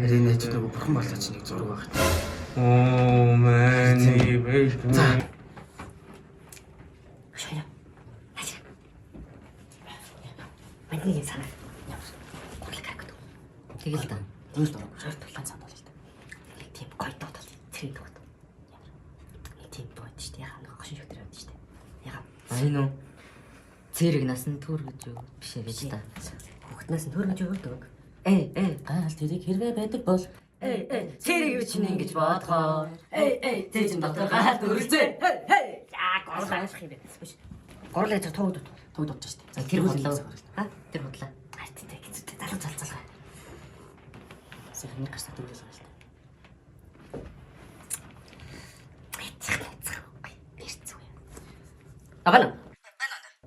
Нэрийн найзууд нөгөө бурхан болоо чи нэг зураг байх. Oh man, baby. Шая. Мандны санаа. Гурлаг харагдав. Тэгэл да. Дүүс дөрөв. Шарт тулаан санд бол л да. Нэг тийм гойдод бол тэр дөгт. Нэг тийм доод штэ яхаа нэг гошин шүтэр явд штэ. Яга. Айн уу. Цэрэг насан төр гэж юу биш ээ та. Хүүхднаас нь төр гэж юу дөг. Гаал тэрийг хэрвээ байдаг бол цэрэг юу чинь ингэж бодохоор цэжин дотор гаал дүрзээ. Яа гол айлах юм бэ. Биш. Горл ээж тууд штэ. За тэр худлаа. Тэр худлаа. Айттай гэж залуу залцалгаа. Нэг гасаа дөрөв л байна. Эрцүү. Абана.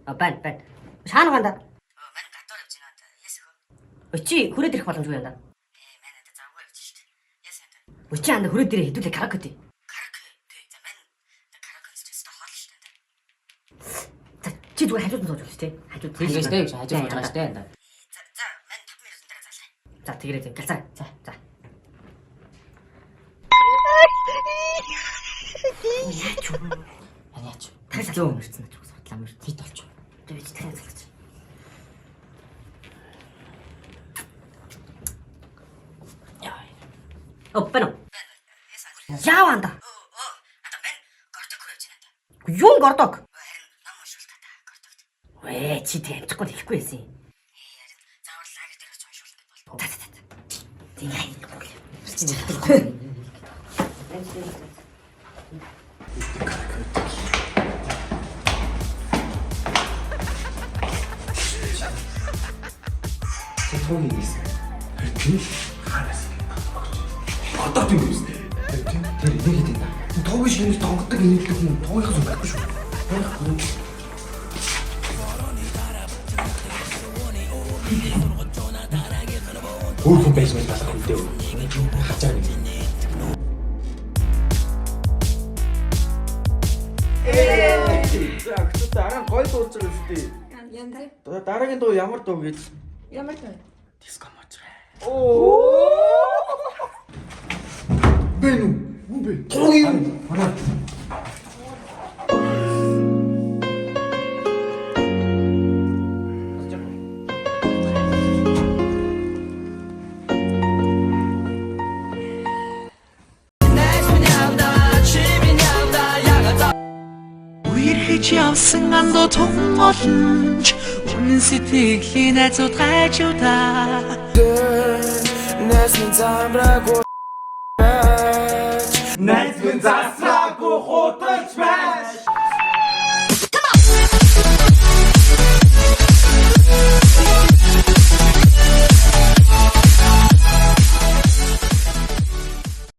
Бан. Шаана ганда. Мань гадуур явж байна да. Ясах вэ? Өчи хүрээд ирэх боломжгүй юм да. Манайд завгүй явж штэ. Ясах юм да. Өчи анда хүрээд ирээ хэдүүлээ караоке тий. Караоке тий. За мань караоке ч гэсэн хоол штэ да. За чи зүгээр хажууд нь сууж байна штэ. Хажууд штэ гэж хажууд сууж байгаа штэ да. За мань 5 минутын дараа залаа. За тэгэрэй тийм. Галзаа. За. Яач. Тагс зөө мөрцөн гэж судлаа мөр зит болчих. Тэгэж дахиад залгаж. Оппано. Яаванда. Ата мен гортог явж байна да. Юу гортог? Харин нам уншуултаа да гортогт. Вэ чи тэмчихгүй хэлэхгүй байсан юм. Харин заавал лагер дээр очиж уншуулдаг бол. Тийм яа. Тооны нийс. Тийм ханаас. Одоо тийм үү? Тийм. Тэр нэг хэд юм. Тоог шиг нэг тонгодог нийтлэг хүн тоогийнхоо зүг байхгүй шүү. Байхгүй. Өөрхөн байж мэл болох юм дээ. Хачаа нэг. За, чи дараа гой дуулж байгаа шүү дээ. Янда. Дараагийн дуу ямар дуу гэж? Ямар дуу? Диско мочраа. Оо! Бэну, үбэ. Тооё. Хараа. Үерхэж явсан андуу том олонч үнэн сэтгэлийн найзууд гайжуудаа Найзын замраагүй Найз минь засраагүй хуталж байж